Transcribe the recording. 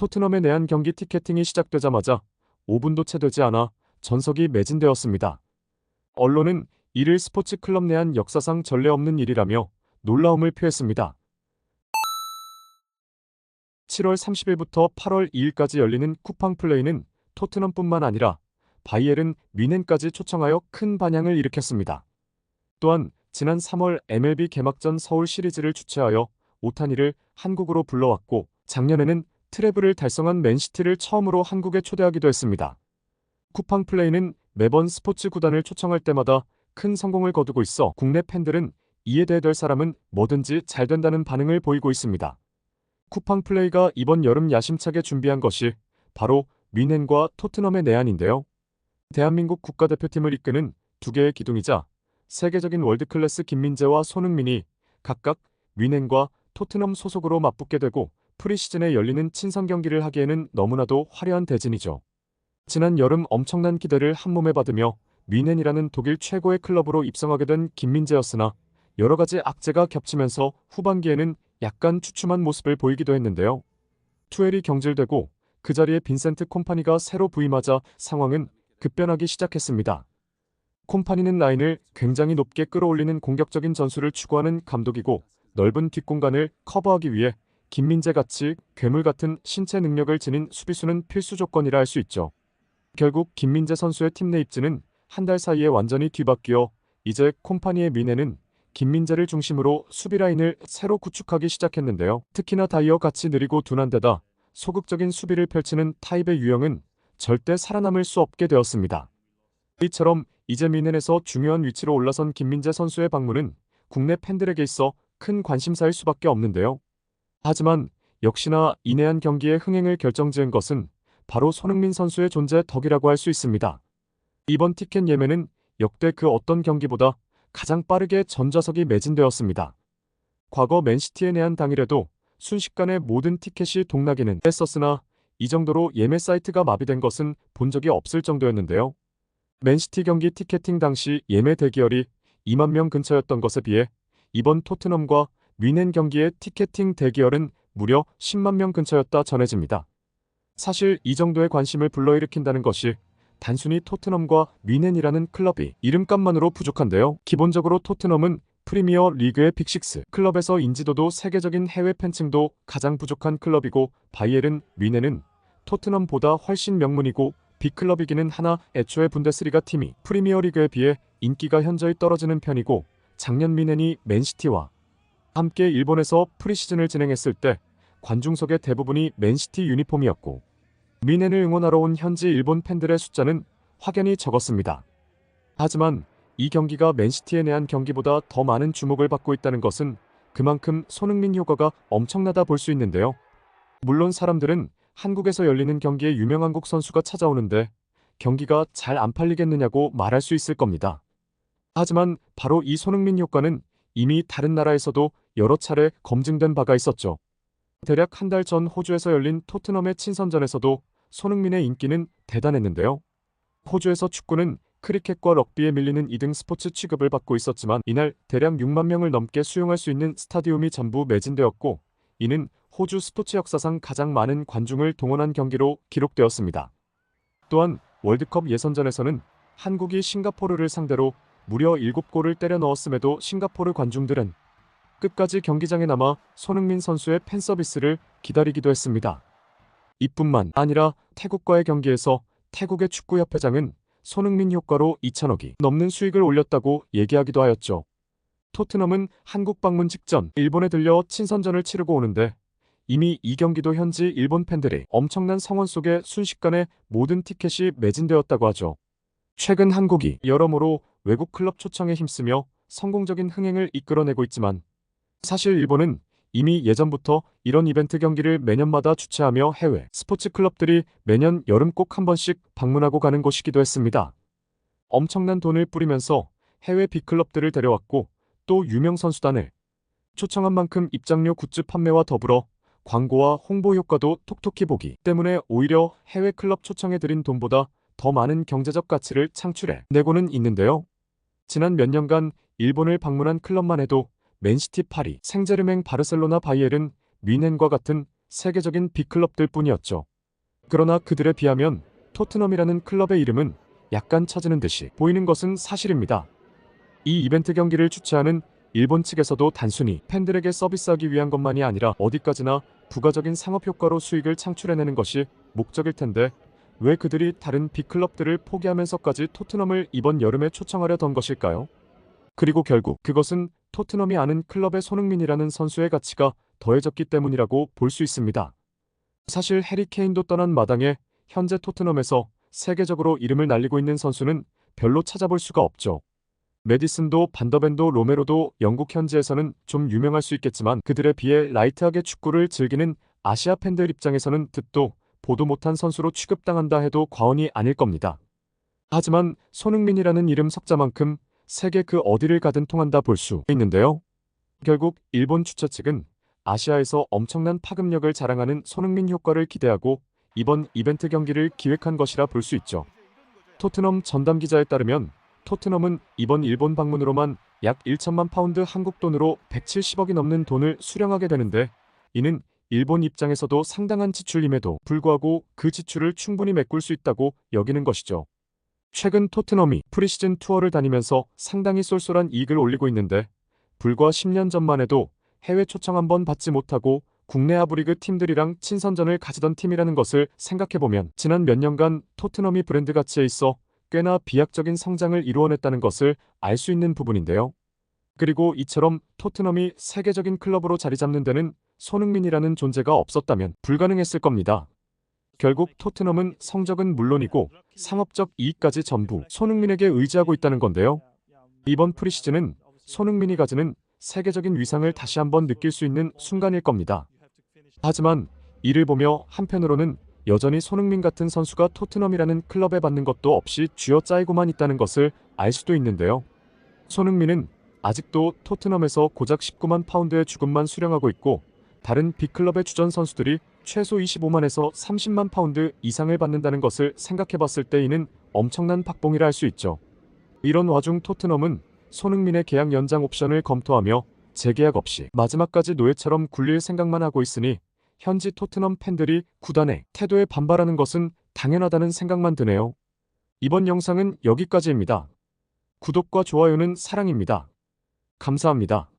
토트넘의 내한 경기 티켓팅이 시작되자마자 5분도 채 되지 않아 전석이 매진되었습니다. 언론은 이를 스포츠 클럽 내한 역사상 전례 없는 일이라며 놀라움을 표했습니다. 7월 30일부터 8월 2일까지 열리는 쿠팡 플레이는 토트넘뿐만 아니라 바이에른 뮌헨까지 초청하여 큰 반향을 일으켰습니다. 또한 지난 3월 MLB 개막전 서울 시리즈를 주최하여 오타니를 한국으로 불러왔고 작년에는 트래블을 달성한 맨시티를 처음으로 한국에 초대하기도 했습니다. 쿠팡 플레이는 매번 스포츠 구단을 초청할 때마다 큰 성공을 거두고 있어 국내 팬들은 이에 대해 될 사람은 뭐든지 잘 된다는 반응을 보이고 있습니다. 쿠팡 플레이가 이번 여름 야심차게 준비한 것이 바로 뮌헨과 토트넘의 내한인데요. 대한민국 국가대표팀을 이끄는 두 개의 기둥이자 세계적인 월드클래스 김민재와 손흥민이 각각 뮌헨과 토트넘 소속으로 맞붙게 되고 프리시즌에 열리는 친선 경기를 하기에는 너무나도 화려한 대진이죠. 지난 여름 엄청난 기대를 한몸에 받으며 뮌헨이라는 독일 최고의 클럽으로 입성하게 된 김민재였으나 여러 가지 악재가 겹치면서 후반기에는 약간 주춤한 모습을 보이기도 했는데요. 투엘이 경질되고 그 자리에 빈센트 콤파니가 새로 부임하자 상황은 급변하기 시작했습니다. 콤파니는 라인을 굉장히 높게 끌어올리는 공격적인 전술을 추구하는 감독이고 넓은 뒷공간을 커버하기 위해 김민재같이 괴물 같은 신체 능력을 지닌 수비수는 필수 조건이라 할 수 있죠. 결국 김민재 선수의 팀 내 입지는 한 달 사이에 완전히 뒤바뀌어 이제 콤파니의 뮌헨은 김민재를 중심으로 수비 라인을 새로 구축하기 시작했는데요. 특히나 다이어 같이 느리고 둔한 데다 소극적인 수비를 펼치는 타입의 유형은 절대 살아남을 수 없게 되었습니다. 이처럼 이제 뮌헨에서 중요한 위치로 올라선 김민재 선수의 방문은 국내 팬들에게 있어 큰 관심사일 수밖에 없는데요. 하지만 역시나 이 내한 경기의 흥행을 결정지은 것은 바로 손흥민 선수의 존재 덕이라고 할 수 있습니다. 이번 티켓 예매는 역대 그 어떤 경기보다 가장 빠르게 전좌석이 매진되었습니다. 과거 맨시티에 내한 당일에도 순식간에 모든 티켓이 동나기는 했었으나 이 정도로 예매 사이트가 마비된 것은 본 적이 없을 정도였는데요. 맨시티 경기 티켓팅 당시 예매 대기열이 2만 명 근처였던 것에 비해 이번 토트넘과 뮌헨 경기의 티켓팅 대기열은 무려 10만 명 근처였다 전해집니다. 사실 이 정도의 관심을 불러일으킨다는 것이 단순히 토트넘과 뮌헨이라는 클럽이 이름값만으로 부족한데요. 기본적으로 토트넘은 프리미어 리그의 빅식스 클럽에서 인지도도 세계적인 해외 팬층도 가장 부족한 클럽이고 바이에른 뮌헨은 토트넘보다 훨씬 명문이고 빅클럽이기는 하나 애초에 분데스리가 팀이 프리미어 리그에 비해 인기가 현저히 떨어지는 편이고 작년 뮌헨이 맨시티와 함께 일본에서 프리시즌을 진행했을 때 관중석의 대부분이 맨시티 유니폼이었고 뮌헨을 응원하러 온 현지 일본 팬들의 숫자는 확연히 적었습니다. 하지만 이 경기가 맨시티에 내한 경기보다 더 많은 주목을 받고 있다는 것은 그만큼 손흥민 효과가 엄청나다 볼 수 있는데요. 물론 사람들은 한국에서 열리는 경기에 유명 한국 선수가 찾아오는데 경기가 잘 안 팔리겠느냐고 말할 수 있을 겁니다. 하지만 바로 이 손흥민 효과는 이미 다른 나라에서도 여러 차례 검증된 바가 있었죠. 대략 한 달 전 호주에서 열린 토트넘의 친선전에서도 손흥민의 인기는 대단했는데요. 호주에서 축구는 크리켓과 럭비에 밀리는 2등 스포츠 취급을 받고 있었지만 이날 대략 6만 명을 넘게 수용할 수 있는 스타디움이 전부 매진되었고 이는 호주 스포츠 역사상 가장 많은 관중을 동원한 경기로 기록되었습니다. 또한 월드컵 예선전에서는 한국이 싱가포르를 상대로 무려 7골을 때려 넣었음에도 싱가포르 관중들은 끝까지 경기장에 남아 손흥민 선수의 팬서비스를 기다리기도 했습니다. 이뿐만 아니라 태국과의 경기에서 태국의 축구협회장은 손흥민 효과로 2천억이 넘는 수익을 올렸다고 얘기하기도 하였죠. 토트넘은 한국 방문 직전 일본에 들려 친선전을 치르고 오는데 이미 이 경기도 현지 일본 팬들이 엄청난 성원 속에 순식간에 모든 티켓이 매진되었다고 하죠. 최근 한국이 여러모로 외국 클럽 초청에 힘쓰며 성공적인 흥행을 이끌어내고 있지만 사실 일본은 이미 예전부터 이런 이벤트 경기를 매년마다 주최하며 해외 스포츠 클럽들이 매년 여름 꼭 한 번씩 방문하고 가는 곳이기도 했습니다. 엄청난 돈을 뿌리면서 해외 빅클럽들을 데려왔고 또 유명 선수단을 초청한 만큼 입장료 굿즈 판매와 더불어 광고와 홍보 효과도 톡톡히 보기 때문에 오히려 해외 클럽 초청에 들인 돈보다 더 많은 경제적 가치를 창출해 내고는 있는데요. 지난 몇 년간 일본을 방문한 클럽만 해도 맨시티, 파리, 생제르맹, 바르셀로나, 바이에른, 뮌헨과 같은 세계적인 빅클럽들 뿐이었죠. 그러나 그들에 비하면 토트넘이라는 클럽의 이름은 약간 처지는 듯이 보이는 것은 사실입니다. 이 이벤트 경기를 주최하는 일본 측에서도 단순히 팬들에게 서비스하기 위한 것만이 아니라 어디까지나 부가적인 상업 효과로 수익을 창출해내는 것이 목적일 텐데 왜 그들이 다른 빅클럽들을 포기하면서까지 토트넘을 이번 여름에 초청하려던 것일까요? 그리고 결국 그것은 토트넘이 아는 클럽의 손흥민이라는 선수의 가치가 더해졌기 때문이라고 볼 수 있습니다. 사실 해리 케인도 떠난 마당에 현재 토트넘에서 세계적으로 이름을 날리고 있는 선수는 별로 찾아볼 수가 없죠. 메디슨도 반더벤도 로메로도 영국 현지에서는 좀 유명할 수 있겠지만 그들에 비해 라이트하게 축구를 즐기는 아시아 팬들 입장에서는 듣도 보도 못한 선수로 취급당한다 해도 과언이 아닐 겁니다. 하지만 손흥민이라는 이름 석자만큼 세계 그 어디를 가든 통한다 볼 수 있는데요. 결국 일본 주최 측은 아시아에서 엄청난 파급력을 자랑하는 손흥민 효과를 기대하고 이번 이벤트 경기를 기획한 것이라 볼 수 있죠. 토트넘 전담 기자에 따르면 토트넘은 이번 일본 방문으로만 약 1천만 파운드 한국 돈으로 170억이 넘는 돈을 수령하게 되는데 이는 일본 입장에서도 상당한 지출임에도 불구하고 그 지출을 충분히 메꿀 수 있다고 여기는 것이죠. 최근 토트넘이 프리시즌 투어를 다니면서 상당히 쏠쏠한 이익을 올리고 있는데 불과 10년 전만 해도 해외 초청 한번 받지 못하고 국내 하부리그 팀들이랑 친선전을 가지던 팀이라는 것을 생각해보면 지난 몇 년간 토트넘이 브랜드 가치에 있어 꽤나 비약적인 성장을 이루어냈다는 것을 알 수 있는 부분인데요. 그리고 이처럼 토트넘이 세계적인 클럽으로 자리 잡는 데는 손흥민이라는 존재가 없었다면 불가능했을 겁니다. 결국 토트넘은 성적은 물론이고 상업적 이익까지 전부 손흥민에게 의지하고 있다는 건데요. 이번 프리시즌은 손흥민이 가지는 세계적인 위상을 다시 한번 느낄 수 있는 순간일 겁니다. 하지만 이를 보며 한편으로는 여전히 손흥민 같은 선수가 토트넘이라는 클럽에 받는 것도 없이 쥐어짜이고만 있다는 것을 알 수도 있는데요. 손흥민은 아직도 토트넘에서 고작 19만 파운드의 주급만 수령하고 있고 다른 빅클럽의 주전 선수들이 최소 25만에서 30만 파운드 이상을 받는다는 것을 생각해봤을 때 이는 엄청난 박봉이라 할 수 있죠. 이런 와중 토트넘은 손흥민의 계약 연장 옵션을 검토하며 재계약 없이 마지막까지 노예처럼 굴릴 생각만 하고 있으니 현지 토트넘 팬들이 구단의 태도에 반발하는 것은 당연하다는 생각만 드네요. 이번 영상은 여기까지입니다. 구독과 좋아요는 사랑입니다. 감사합니다.